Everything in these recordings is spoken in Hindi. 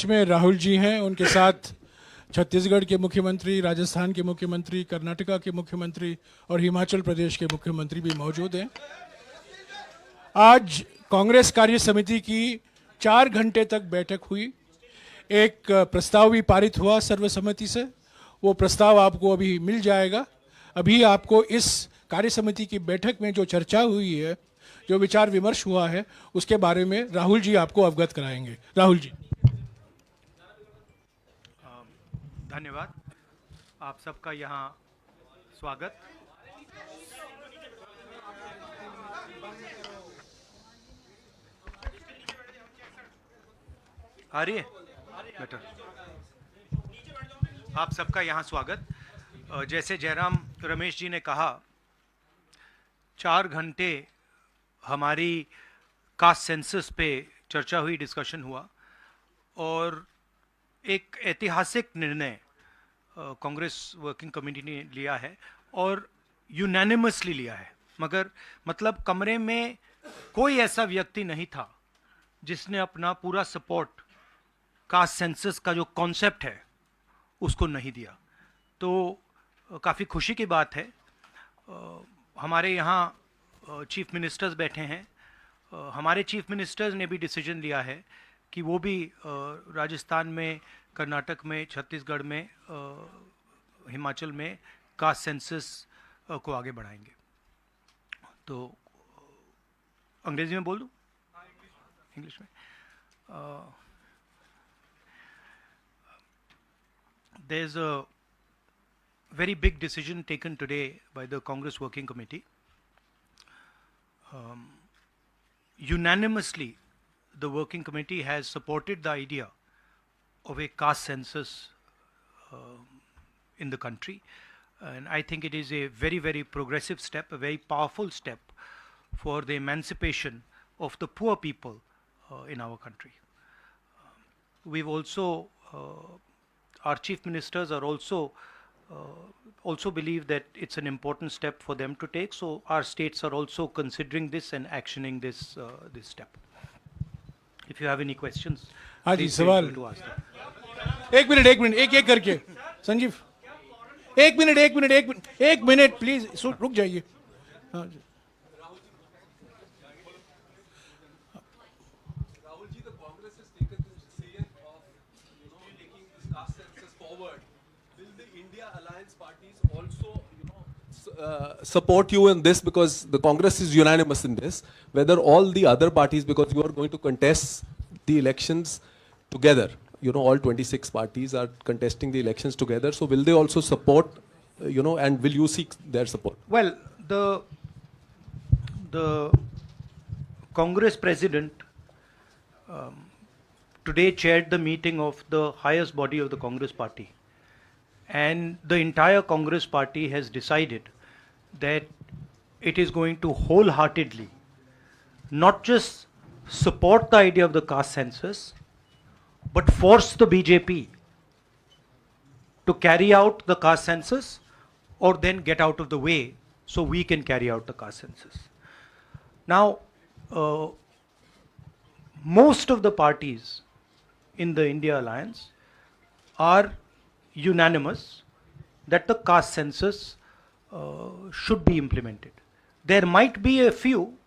में राहुल जी हैं, उनके साथ छत्तीसगढ़ के मुख्यमंत्री, राजस्थान के मुख्यमंत्री, कर्नाटका के मुख्यमंत्री और हिमाचल प्रदेश के मुख्यमंत्री भी मौजूद हैं। आज कांग्रेस कार्य समिति की 4 घंटे तक बैठक हुई। एक प्रस्ताव भी पारित हुआ सर्वसम्मति से। वो प्रस्ताव आपको अभी मिल जाएगा। अभी आपको इस कार्य समिति की बैठक में जो चर्चा हुई है, जो विचार विमर्श हुआ है, उसके बारे में राहुल जी आपको अवगत कराएंगे। राहुल जी। धन्यवाद। आप सबका यहाँ स्वागत। आ रही है बेटर। आप सबका यहाँ स्वागत। जैसे जयराम रमेश जी ने कहा, 4 घंटे हमारी कास्ट सेंसस पे चर्चा हुई, डिस्कशन हुआ और एक ऐतिहासिक निर्णय कांग्रेस वर्किंग कमेटी ने लिया है और यूनानिमसली लिया है। मगर मतलब कमरे में कोई ऐसा व्यक्ति नहीं था जिसने अपना पूरा सपोर्ट कास्ट सेंसस का जो कॉन्सेप्ट है उसको नहीं दिया। तो काफ़ी खुशी की बात है। हमारे यहाँ चीफ मिनिस्टर्स बैठे हैं। हमारे चीफ मिनिस्टर्स ने भी डिसीजन लिया है कि वो भी राजस्थान में, कर्नाटक में, छत्तीसगढ़ में, हिमाचल में कास्ट सेंसस को आगे बढ़ाएंगे। तो अंग्रेजी में बोल दूँ? इंग्लिश में। There is a very big decision taken today by the Congress Working Committee. Unanimously, the working committee has supported the idea of a caste census in the country, and I think it is a very, very progressive step, a very powerful step for the emancipation of the poor people in our country. We've also, our chief ministers are also believe that it's an important step for them to take, so our states are also considering this and actioning this this step. If you have any questions, please feel free to ask them. एक मिनट एक करके संजीव, एक मिनट प्लीज रुक जाइए। Rahul ji, the Congress has taken the decision of, taking this caste census forward. Will the India Alliance parties also, support you in this, because the Congress is unanimous in this? Whether all the other parties, because you are going to contest the elections together, all 26 parties are contesting the elections together. So will they also support, and will you seek their support? Well, the Congress president today chaired the meeting of the highest body of the Congress party, and the entire Congress party has decided that it is going to wholeheartedly not just support the idea of the caste census, but force the BJP to carry out the caste census or then get out of the way so we can carry out the caste census. Now, most of the parties in the India Alliance are unanimous that the caste census should be implemented. There might be a few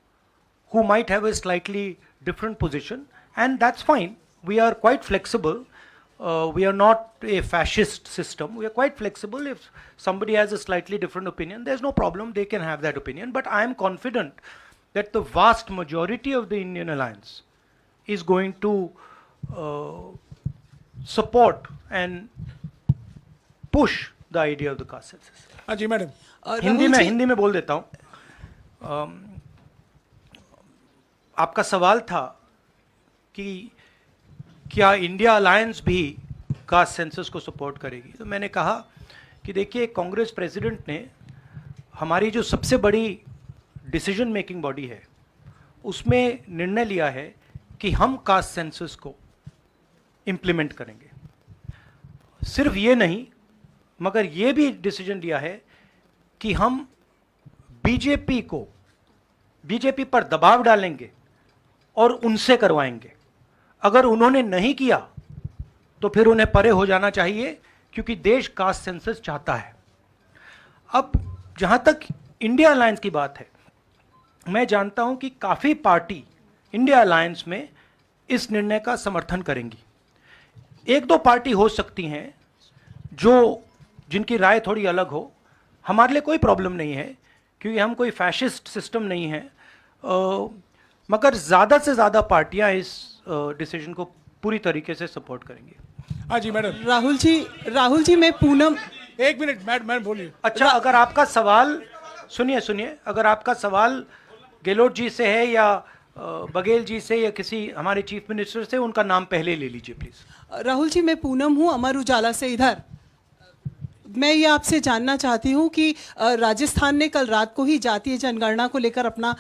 who might have a slightly different position, and that's fine. We are quite flexible. We are not a fascist system. We are quite flexible. If somebody has a slightly different opinion, there's no problem. They can have that opinion. But I am confident that the vast majority of the Indian Alliance is going to support and push the idea of the caste census. हाँ जी मैडम। हिंदी में बोल देता हूँ। आपका सवाल था कि क्या इंडिया अलायंस भी कास्ट सेंसस को सपोर्ट करेगी, तो मैंने कहा कि देखिए, कांग्रेस प्रेसिडेंट ने हमारी जो सबसे बड़ी डिसीजन मेकिंग बॉडी है उसमें निर्णय लिया है कि हम कास्ट सेंसस को इम्प्लीमेंट करेंगे। सिर्फ ये नहीं, मगर ये भी डिसीजन लिया है कि हम बीजेपी पर दबाव डालेंगे और उनसे करवाएंगे। अगर उन्होंने नहीं किया तो फिर उन्हें परे हो जाना चाहिए, क्योंकि देश कास्ट सेंसस चाहता है। अब जहां तक इंडिया अलायंस की बात है, मैं जानता हूं कि काफी पार्टी इंडिया अलायंस में इस निर्णय का समर्थन करेंगी। एक दो पार्टी हो सकती हैं जो जिनकी राय थोड़ी अलग हो। हमारे लिए कोई प्रॉब्लम नहीं है, क्योंकि हम कोई फैशिस्ट सिस्टम नहीं है। मगर ज़्यादा से ज़्यादा पार्टियां इस डिसीजन को पूरी तरीके से सपोर्ट करेंगी। हाँ जी मैडम। राहुल जी मैं पूनम। एक मिनट मैडम बोलिए। अच्छा, अगर आपका सवाल सुनिए, अगर आपका सवाल गहलोत जी से है या बघेल जी से या किसी हमारे चीफ मिनिस्टर से, उनका नाम पहले ले लीजिए प्लीज। राहुल जी मैं पूनम हूँ, अमर उजाला से। इधर मैं ये आपसे जानना चाहती हूँ कि राजस्थान ने कल रात को ही जातीय जनगणना को लेकर अपना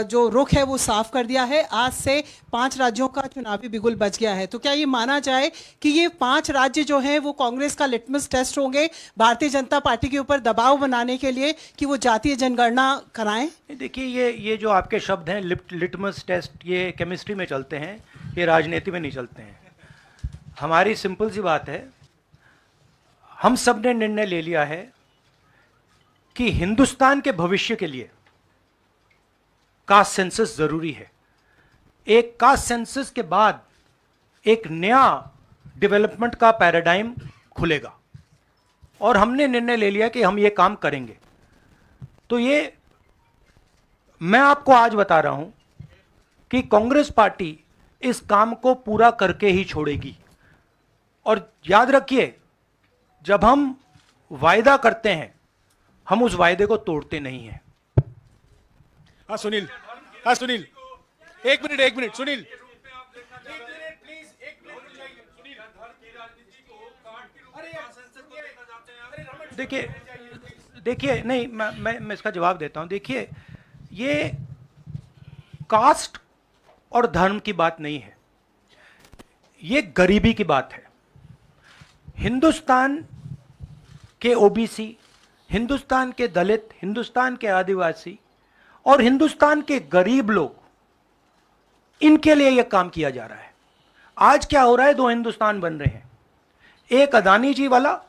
जो रुख है वो साफ कर दिया है। आज से 5 राज्यों का चुनावी बिगुल बच गया है। तो क्या ये माना जाए कि ये 5 राज्य जो हैं वो कांग्रेस का लिटमस टेस्ट होंगे भारतीय जनता पार्टी के ऊपर दबाव बनाने के लिए कि वो जातीय जनगणना कराएं? देखिए, ये जो आपके शब्द हैं लिटमस टेस्ट, ये केमिस्ट्री में चलते हैं, ये राजनीति में नहीं चलते हैं। हमारी सिंपल सी बात है, हम सब ने निर्णय ले लिया है कि हिंदुस्तान के भविष्य के लिए कास्ट सेंसस जरूरी है। एक कास्ट सेंसस के बाद एक नया डेवलपमेंट का पैराडाइम खुलेगा, और हमने निर्णय ले लिया कि हम ये काम करेंगे। तो ये मैं आपको आज बता रहा हूं कि कांग्रेस पार्टी इस काम को पूरा करके ही छोड़ेगी। और याद रखिए, जब हम वायदा करते हैं, हम उस वायदे को तोड़ते नहीं हैं। हाँ सुनील, एक मिनट सुनील। देखिए नहीं, मैं इसका जवाब देता हूं। देखिए, ये कास्ट और धर्म की बात नहीं है, ये गरीबी की बात है। हिंदुस्तान के ओबीसी, हिंदुस्तान के दलित, हिंदुस्तान के आदिवासी और हिंदुस्तान के गरीब लोग, इनके लिए यह काम किया जा रहा है। आज क्या हो रहा है, 2 हिंदुस्तान बन रहे हैं, एक अदानी जी वाला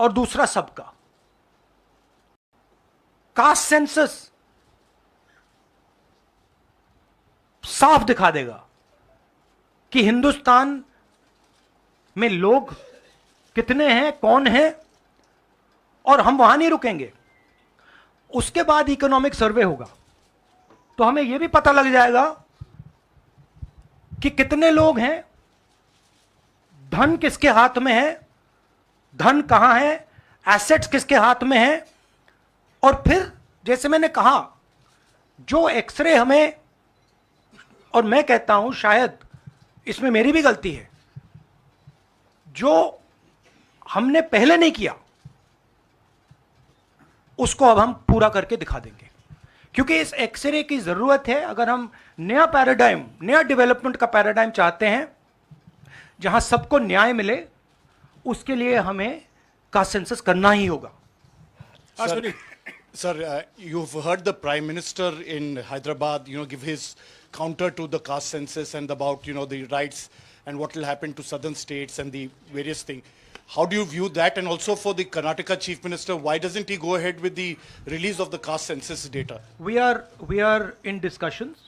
और दूसरा सबका। कास्ट सेंसस साफ दिखा देगा कि हिंदुस्तान में लोग कितने हैं, कौन है, और हम वहां नहीं रुकेंगे। उसके बाद इकोनॉमिक सर्वे होगा, तो हमें यह भी पता लग जाएगा कि कितने लोग हैं, धन किसके हाथ में है, धन कहां है, एसेट्स किसके हाथ में है। और फिर जैसे मैंने कहा, जो एक्सरे हमें, और मैं कहता हूं शायद इसमें मेरी भी गलती है, जो हमने पहले नहीं किया उसको अब हम पूरा करके दिखा देंगे, क्योंकि इस एक्सरे की जरूरत है। अगर हम नया पैराडाइम, नया डेवलपमेंट का पैराडाइम चाहते हैं जहां सबको न्याय मिले, उसके लिए हमें कास्ट सेंसस करना ही होगा। Sir, you've heard the Prime Minister in Hyderabad, give his counter to the caste census and about, the rights and what will happen to southern states and the various things. How do you view that? And also for the Karnataka Chief Minister, why doesn't he go ahead with the release of the caste census data? We are in discussions.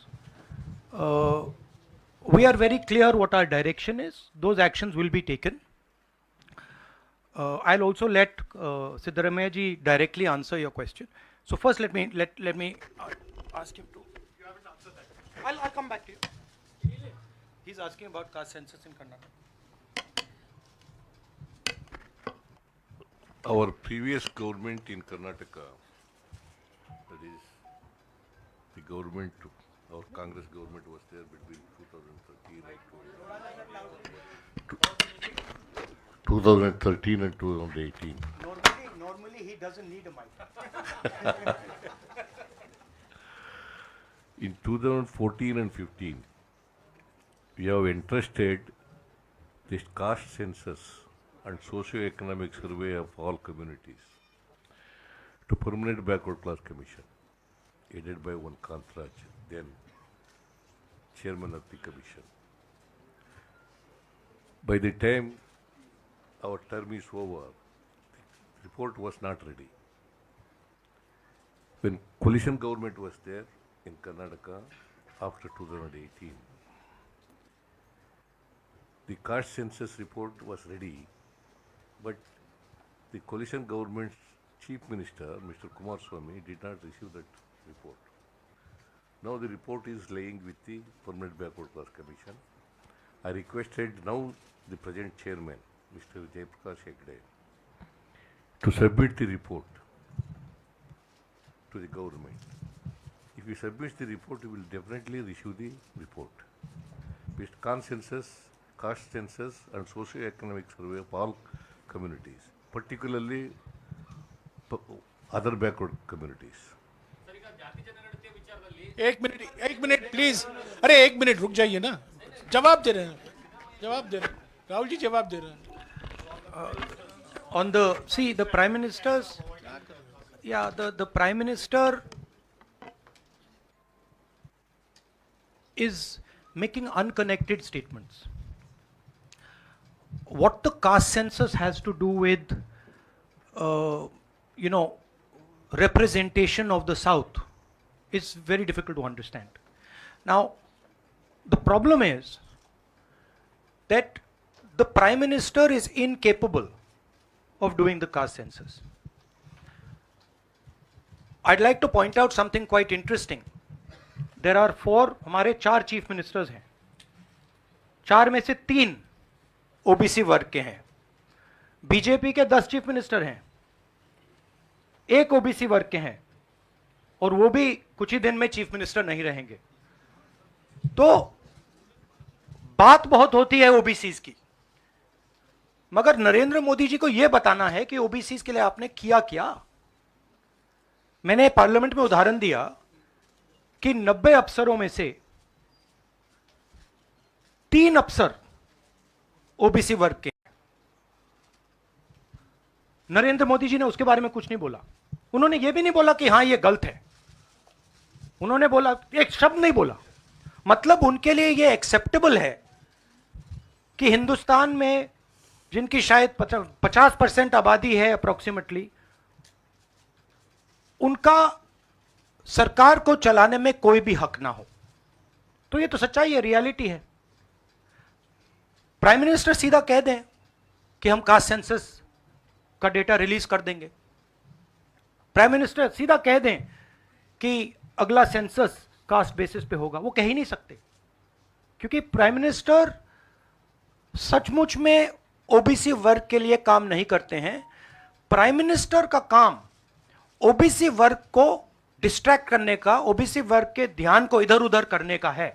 We are very clear what our direction is. Those actions will be taken. I'll also let Siddaramaiah ji directly answer your question. So first, let me ask him to. You haven't answered that. I'll come back to you. He's asking about caste census in Karnataka. Our previous government in Karnataka, that is, the government, our Congress government was there between 2013 and 2018. Normally he doesn't need a mic. In 2014 and 15, we have entrusted this caste census and socio-economic survey of all communities to Permanent Backward Class Commission, headed by one Kantraj, then chairman of the commission. By the time our term is over, the report was not ready. When coalition government was there in Karnataka after 2018, the caste census report was ready, but the coalition government's chief minister, Mr. Kumaraswamy, did not receive that report. Now the report is laying with the Permanent Backward Class Commission. I requested now the present chairman, Mr. Jayaprakash Hegde, to submit the report to the government. If he submits the report, he will definitely issue the report. With consensus, caste census and socio-economic survey of all communities, particularly other backward communities. एक मिनट प्लीज. अरे एक मिनट रुक जाइए ना. जवाब दे रहे हैं. राहुल जी जवाब दे रहे हैं. On the Prime Minister's, yeah, the Prime Minister is making unconnected statements. What the caste census has to do with, representation of the South is very difficult to understand. Now, the problem is that the Prime Minister is incapable of doing the caste census. I'd like to point out something quite interesting. There are हमारे 4 चीफ मिनिस्टर्स हैं. 4 में से 3 ओबीसी वर्ग के हैं. बीजेपी के 10 चीफ मिनिस्टर हैं, 1 ओबीसी वर्ग के हैं, और वो भी कुछ ही दिन में चीफ मिनिस्टर नहीं रहेंगे. तो बात बहुत होती है ओबीसीज की, मगर नरेंद्र मोदी जी को यह बताना है कि ओबीसीज के लिए आपने किया क्या. मैंने पार्लियामेंट में उदाहरण दिया कि 90 अफसरों में से 3 अफसर ओबीसी वर्ग के. नरेंद्र मोदी जी ने उसके बारे में कुछ नहीं बोला. उन्होंने यह भी नहीं बोला कि हां यह गलत है. उन्होंने बोला, एक शब्द नहीं बोला. मतलब उनके लिए यह एक्सेप्टेबल है कि हिंदुस्तान में जिनकी शायद 50% आबादी है अप्रोक्सीमेटली, उनका सरकार को चलाने में कोई भी हक ना हो. तो यह तो सच्चाई है, रियलिटी है. प्राइम मिनिस्टर सीधा कह दें कि हम कास्ट सेंसस का डेटा रिलीज कर देंगे. प्राइम मिनिस्टर सीधा कह दें कि अगला सेंसस कास्ट बेसिस पे होगा. वो कह ही नहीं सकते, क्योंकि प्राइम मिनिस्टर सचमुच में ओबीसी वर्ग के लिए काम नहीं करते हैं. प्राइम मिनिस्टर का काम ओबीसी वर्ग को डिस्ट्रैक्ट करने का, ओबीसी वर्ग के ध्यान को इधर उधर करने का है.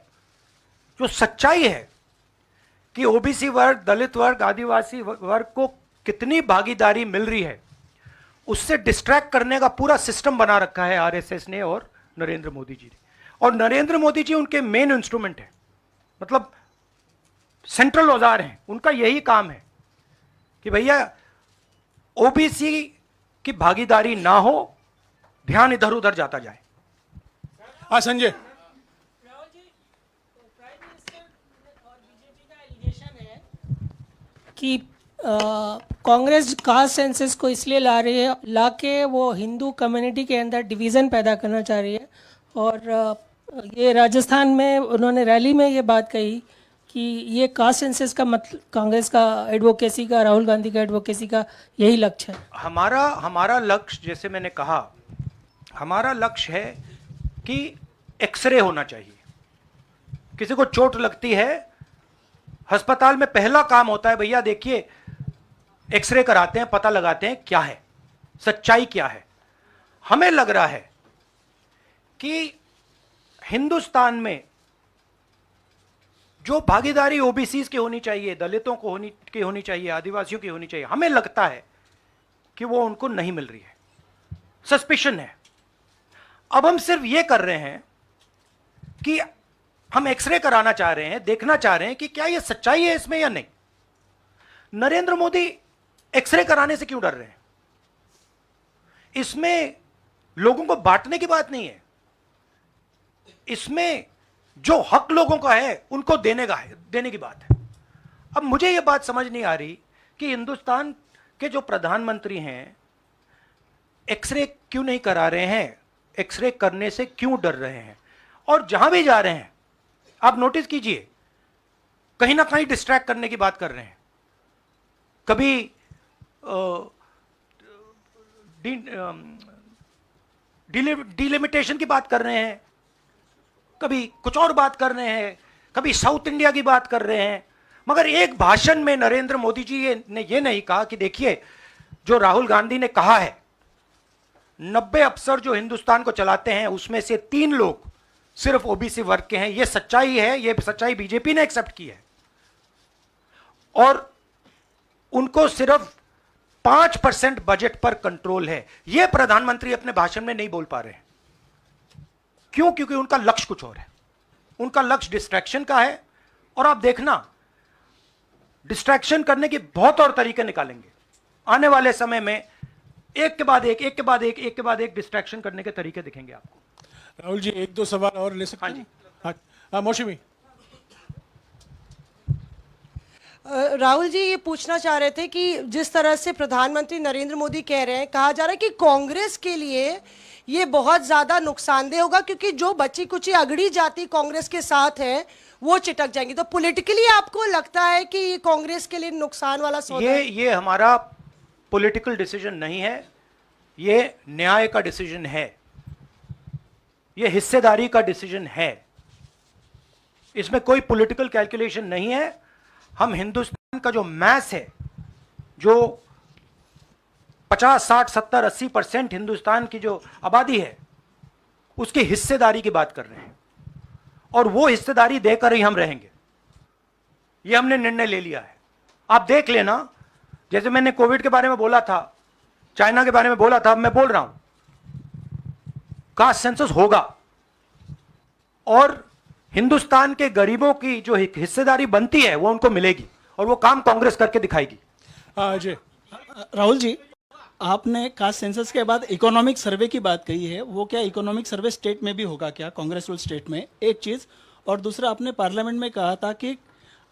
जो सच्चाई है कि ओबीसी वर्ग, दलित वर्ग, आदिवासी वर्ग को कितनी भागीदारी मिल रही है, उससे डिस्ट्रैक्ट करने का पूरा सिस्टम बना रखा है आरएसएस ने और नरेंद्र मोदी जी ने. और नरेंद्र मोदी जी उनके मेन इंस्ट्रूमेंट है, मतलब सेंट्रल औजार हैं. उनका यही काम है कि भैया ओबीसी की भागीदारी ना हो, ध्यान इधर उधर जाता जाए. हाँ संजय. राहुल जी, प्राइम मिनिस्टर और बीजेपी का एलिगेशन है कि कांग्रेस कास्ट सेंसस को इसलिए ला रही है, लाके वो हिंदू कम्युनिटी के अंदर डिवीज़न पैदा करना चाह रही है. और ये राजस्थान में उन्होंने रैली में ये बात कही कि ये कास्ट सेंसस का मतलब कांग्रेस का एडवोकेसी का, राहुल गांधी का एडवोकेसी का यही लक्ष्य है. हमारा लक्ष्य, जैसे मैंने कहा, हमारा लक्ष्य है कि एक्सरे होना चाहिए. किसी को चोट लगती है, अस्पताल में पहला काम होता है, भैया देखिए एक्सरे कराते हैं, पता लगाते हैं क्या है, सच्चाई क्या है. हमें लग रहा है कि हिंदुस्तान में जो भागीदारी ओबीसीज की होनी चाहिए, दलितों को होनी चाहिए, आदिवासियों की होनी चाहिए, हमें लगता है कि वो उनको नहीं मिल रही है. सस्पिशन है. अब हम सिर्फ ये कर रहे हैं कि हम एक्सरे कराना चाह रहे हैं, देखना चाह रहे हैं कि क्या ये सच्चाई है इसमें या नहीं. नरेंद्र मोदी एक्सरे कराने से क्यों डर रहे हैं? इसमें लोगों को बांटने की बात नहीं है. इसमें जो हक लोगों का है उनको देने की बात है. अब मुझे ये बात समझ नहीं आ रही कि हिंदुस्तान के जो प्रधानमंत्री हैं एक्सरे क्यों नहीं करा रहे हैं, एक्सरे करने से क्यों डर रहे हैं, और जहां भी जा रहे हैं आप नोटिस कीजिए कहीं ना कहीं डिस्ट्रैक्ट करने की बात कर रहे हैं। कभी डिलिमिटेशन की बात कर रहे हैं, कभी कुछ और बात कर रहे हैं, कभी साउथ इंडिया की बात कर रहे हैं, मगर एक भाषण में नरेंद्र मोदी जी ने यह नहीं कहा कि देखिए जो राहुल गांधी ने कहा है 90 अफसर जो हिंदुस्तान को चलाते हैं उसमें से 3 लोग सिर्फ ओबीसी वर्ग के हैं। यह सच्चाई है, यह सच्चाई बीजेपी ने एक्सेप्ट की है, और उनको सिर्फ 5% बजट पर कंट्रोल है। यह प्रधानमंत्री अपने भाषण में नहीं बोल पा रहे हैं। क्यों? क्योंकि उनका लक्ष्य कुछ और है, उनका लक्ष्य डिस्ट्रैक्शन का है, और आप देखना डिस्ट्रैक्शन करने के बहुत और तरीके निकालेंगे आने वाले समय में। एक के बाद एक डिस्ट्रैक्शन करने के तरीके दिखेंगे आपको। राहुल जी 1-2 सवाल और ले सकते हैं? हाँ, मौसमी। राहुल जी ये पूछना चाह रहे थे कि जिस तरह से प्रधानमंत्री नरेंद्र मोदी कह रहे हैं, कहा जा रहा है कि कांग्रेस के लिए ये बहुत ज्यादा नुकसानदेह होगा क्योंकि जो बची कुची अगड़ी जाति कांग्रेस के साथ है वो चिटक जाएंगी। तो पॉलिटिकली आपको लगता है कि ये कांग्रेस के लिए नुकसान वाला सौदा है? ये हमारा पॉलिटिकल डिसीजन नहीं है, ये न्याय का डिसीजन है, ये हिस्सेदारी का डिसीजन है, इसमें कोई पॉलिटिकल कैलकुलेशन नहीं है। हम हिंदुस्तान का जो मैस है, जो 50, 60, 70, 80% हिंदुस्तान की जो आबादी है उसकी हिस्सेदारी की बात कर रहे हैं, और वो हिस्सेदारी देकर ही हम रहेंगे। ये हमने निर्णय ले लिया है। आप देख लेना, जैसे मैंने कोविड के बारे में बोला था, चाइना के बारे में बोला था, मैं बोल रहा हूं कास्ट सेंसस होगा, और हिंदुस्तान के गरीबों की जो हिस्सेदारी बनती है वो उनको मिलेगी, और वो काम कांग्रेस करके दिखाएगी। हाँ अजय। राहुल जी, आपने कास्ट सेंसस के बाद इकोनॉमिक सर्वे की बात कही है, वो क्या इकोनॉमिक सर्वे स्टेट में भी होगा क्या, कांग्रेस रूल स्टेट में? एक चीज़, और दूसरा आपने पार्लियामेंट में कहा था कि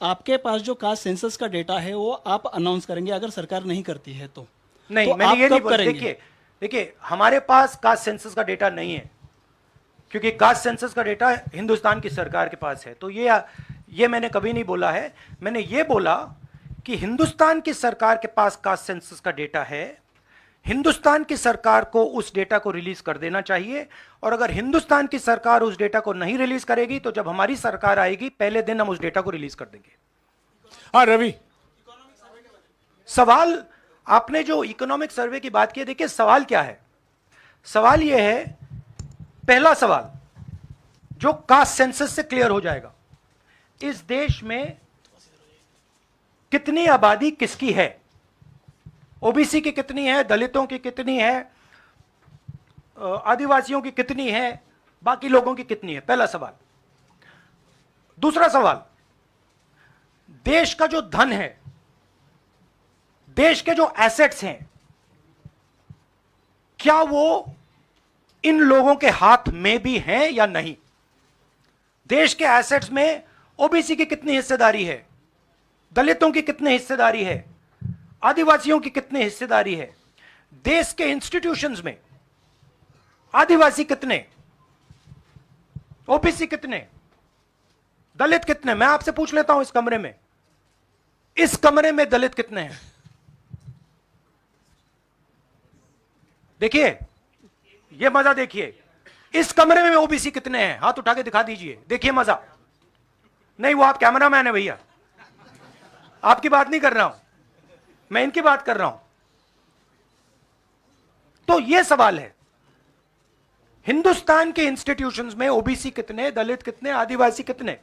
आपके पास जो कास्ट सेंसस का डेटा है वो आप अनाउंस करेंगे अगर सरकार नहीं करती है तो। नहीं, तो मैंने आप ये नहीं कब बोला। करेंगे? देखिए हमारे पास कास्ट सेंसस का डेटा नहीं है, क्योंकि कास्ट सेंसस का डेटा हिंदुस्तान की सरकार के पास है। तो ये मैंने कभी नहीं बोला है। मैंने ये बोला कि हिंदुस्तान की सरकार के पास कास्ट सेंसस का डेटा है, हिंदुस्तान की सरकार को उस डेटा को रिलीज कर देना चाहिए, और अगर हिंदुस्तान की सरकार उस डेटा को नहीं रिलीज करेगी तो जब हमारी सरकार आएगी पहले दिन हम उस डेटा को रिलीज कर देंगे। हाँ रवि। सवाल आपने जो इकोनॉमिक सर्वे की बात की, देखिए सवाल क्या है? सवाल यह है, पहला सवाल जो कास्ट सेंसस से क्लियर हो जाएगा, इस देश में कितनी आबादी किसकी है, ओबीसी की कितनी है, दलितों की कितनी है, आदिवासियों की कितनी है, बाकी लोगों की कितनी है, पहला सवाल। दूसरा सवाल, देश का जो धन है, देश के जो एसेट्स हैं, क्या वो इन लोगों के हाथ में भी हैं या नहीं? देश के एसेट्स में ओबीसी की कितनी हिस्सेदारी है, दलितों की कितनी हिस्सेदारी है, आदिवासियों की कितनी हिस्सेदारी है, देश के इंस्टीट्यूशंस में आदिवासी कितने, ओबीसी कितने, दलित कितने? मैं आपसे पूछ लेता हूं, इस कमरे में दलित कितने हैं? देखिए, ये मजा देखिए, इस कमरे में ओबीसी कितने हैं? हाथ उठा के दिखा दीजिए, देखिए मजा। नहीं, वो आप कैमरामैन है भैया, आपकी बात नहीं कर रहा हूं, मैं इनकी बात कर रहा हूं। तो यह सवाल है, हिंदुस्तान के इंस्टीट्यूशंस में ओबीसी कितने, दलित कितने, आदिवासी कितने?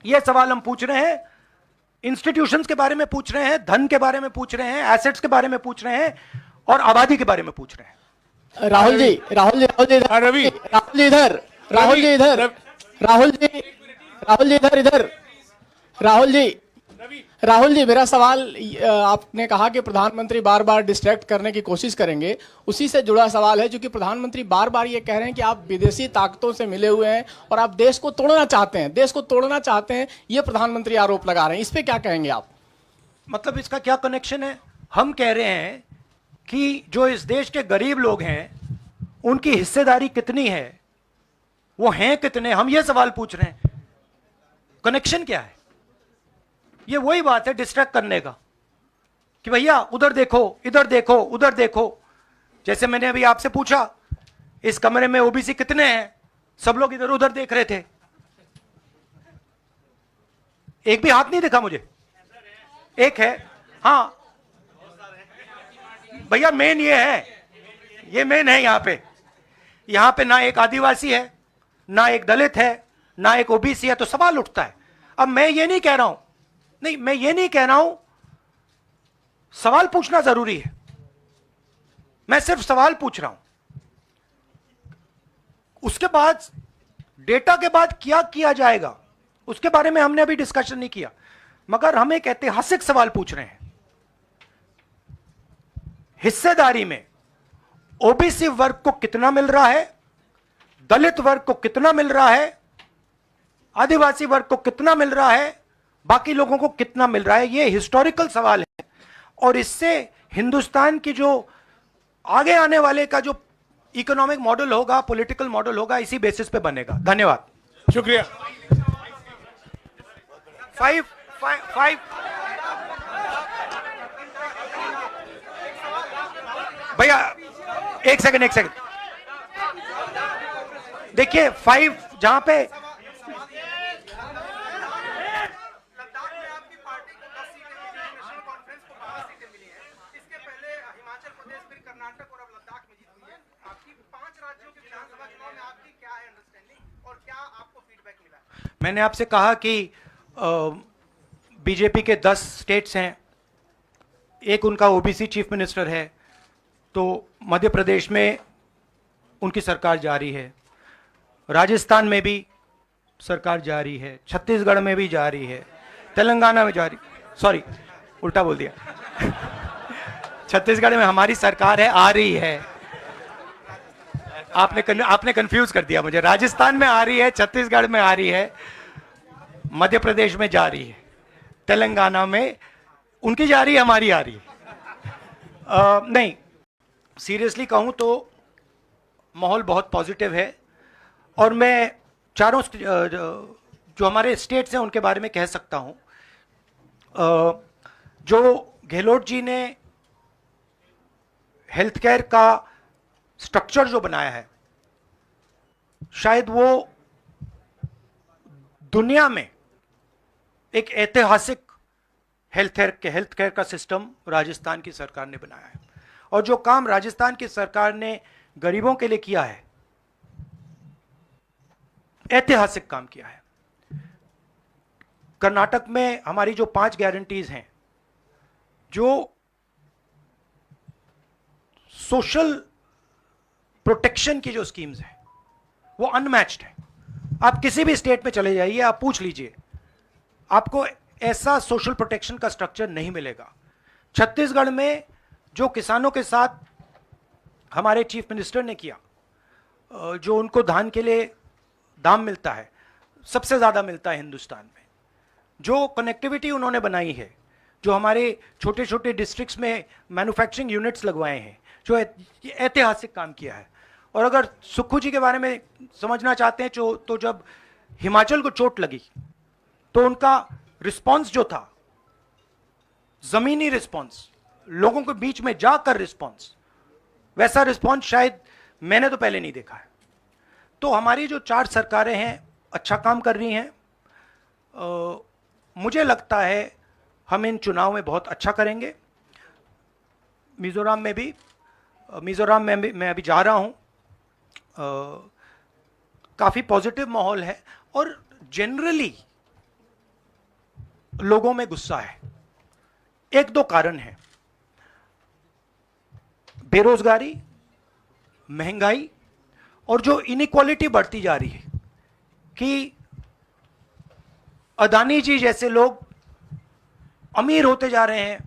यह सवाल हम पूछ रहे हैं। इंस्टीट्यूशंस के बारे में पूछ रहे हैं, धन के बारे में पूछ रहे हैं, एसेट्स के बारे में पूछ रहे हैं, और आबादी के बारे में पूछ रहे हैं। राहुल जी इधर, राहुल जी इधर, राहुल जी, राहुल जी, मेरा सवाल आपने कहा कि प्रधानमंत्री बार बार डिस्ट्रैक्ट करने की कोशिश करेंगे, उसी से जुड़ा सवाल है, क्योंकि प्रधानमंत्री बार बार ये कह रहे हैं कि आप विदेशी ताकतों से मिले हुए हैं और आप देश को तोड़ना चाहते हैं, ये प्रधानमंत्री आरोप लगा रहे हैं। इस पे क्या कहेंगे आप? मतलब इसका क्या कनेक्शन है? हम कह रहे हैं कि जो इस देश के गरीब लोग हैं उनकी हिस्सेदारी कितनी है, वो हैं कितने, हम ये सवाल पूछ रहे हैं। कनेक्शन क्या है? ये वही बात है डिस्ट्रैक्ट करने का कि भैया उधर देखो, इधर देखो, उधर देखो। जैसे मैंने अभी आपसे पूछा इस कमरे में ओबीसी कितने हैं, सब लोग इधर उधर देख रहे थे, एक भी हाथ नहीं दिखा मुझे। एक है, हाँ भैया मेन ये है, ये मेन है। यहां पे ना एक आदिवासी है, ना एक दलित है, ना एक ओबीसी है, तो सवाल उठता है। अब मैं ये नहीं कह रहा हूं सवाल पूछना जरूरी है, मैं सिर्फ सवाल पूछ रहा हूं। उसके बाद डेटा के बाद क्या किया जाएगा उसके बारे में हमने अभी डिस्कशन नहीं किया, मगर हम एक ऐतिहासिक सवाल पूछ रहे हैं। हिस्सेदारी में ओबीसी वर्ग को कितना मिल रहा है, दलित वर्ग को कितना मिल रहा है, आदिवासी वर्ग को कितना मिल रहा है, बाकी लोगों को कितना मिल रहा है? ये हिस्टोरिकल सवाल है और इससे हिंदुस्तान की जो आगे आने वाले का जो इकोनॉमिक मॉडल होगा, पॉलिटिकल मॉडल होगा, इसी बेसिस पे बनेगा। धन्यवाद, शुक्रिया। फाइव भैया एक सेकंड देखिए, 5 जहां पे मैंने आपसे कहा कि बीजेपी के 10 स्टेट्स हैं, एक उनका ओबीसी चीफ मिनिस्टर है, तो मध्य प्रदेश में उनकी सरकार जारी है, राजस्थान में भी सरकार जारी है, छत्तीसगढ़ में भी जारी है, तेलंगाना में जारी, सॉरी उल्टा बोल दिया छत्तीसगढ़ में हमारी सरकार है, आ रही है। आपने कंफ्यूज कर दिया मुझे। राजस्थान में आ रही है, छत्तीसगढ़ में आ रही है, मध्य प्रदेश में जा रही है, तेलंगाना में उनकी जा रही है, हमारी आ रही है। नहीं, सीरियसली कहूं तो माहौल बहुत पॉजिटिव है और मैं चारों जो हमारे स्टेट्स हैं उनके बारे में कह सकता हूं। जो गहलोत जी ने हेल्थ केयर का स्ट्रक्चर जो बनाया है, शायद वो दुनिया में एक ऐतिहासिक हेल्थ केयर का सिस्टम राजस्थान की सरकार ने बनाया है। और जो काम राजस्थान की सरकार ने गरीबों के लिए किया है, ऐतिहासिक काम किया है। कर्नाटक में हमारी जो 5 गारंटीज हैं, जो सोशल प्रोटेक्शन की जो स्कीम्स हैं, वो अनमैच्ड है। आप किसी भी स्टेट में चले जाइए, आप पूछ लीजिए, आपको ऐसा सोशल प्रोटेक्शन का स्ट्रक्चर नहीं मिलेगा। छत्तीसगढ़ में जो किसानों के साथ हमारे चीफ मिनिस्टर ने किया, जो उनको धान के लिए दाम मिलता है, सबसे ज़्यादा मिलता है हिंदुस्तान में, जो कनेक्टिविटी उन्होंने बनाई है, जो हमारे छोटे छोटे डिस्ट्रिक्ट्स में मैन्युफैक्चरिंग यूनिट्स लगवाए हैं, जो ऐतिहासिक काम किया है। और अगर सुक्खू जी के बारे में समझना चाहते हैं तो जब हिमाचल को चोट लगी तो उनका रिस्पॉन्स जो था, जमीनी रिस्पॉन्स, लोगों के बीच में जाकर रिस्पॉन्स, वैसा रिस्पॉन्स शायद मैंने तो पहले नहीं देखा है। तो हमारी जो 4 सरकारें हैं अच्छा काम कर रही हैं। मुझे लगता है हम इन चुनाव में बहुत अच्छा करेंगे। मिजोरम में मैं अभी जा रहा हूं, काफी पॉजिटिव माहौल है और जनरली लोगों में गुस्सा है। 1-2 कारण है, बेरोजगारी, महंगाई और जो इनइक्वालिटी बढ़ती जा रही है कि अदानी जी जैसे लोग अमीर होते जा रहे हैं,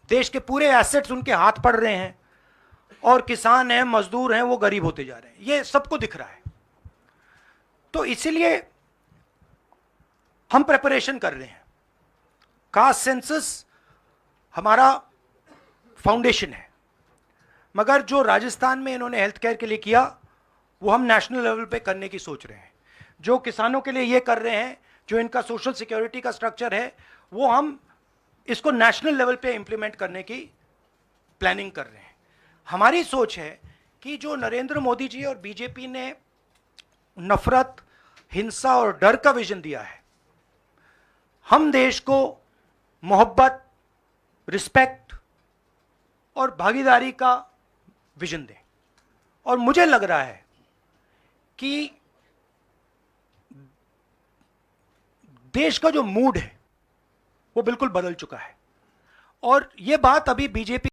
देश के पूरे एसेट्स उनके हाथ पड़ रहे हैं, और किसान हैं, मजदूर हैं, वो गरीब होते जा रहे हैं। ये सबको दिख रहा है। तो इसीलिए हम प्रिपरेशन कर रहे हैं। कास्ट सेंसस हमारा फाउंडेशन है, मगर जो राजस्थान में इन्होंने हेल्थ केयर के लिए किया वो हम नेशनल लेवल पे करने की सोच रहे हैं। जो किसानों के लिए ये कर रहे हैं, जो इनका सोशल सिक्योरिटी का स्ट्रक्चर है, वो हम इसको नेशनल लेवल पे इंप्लीमेंट करने की प्लानिंग कर रहे हैं। हमारी सोच है कि जो नरेंद्र मोदी जी और बीजेपी ने नफरत, हिंसा और डर का विजन दिया है, हम देश को मोहब्बत, रिस्पेक्ट और भागीदारी का विजन दें। और मुझे लग रहा है कि देश का जो मूड है वो बिल्कुल बदल चुका है, और ये बात अभी बीजेपी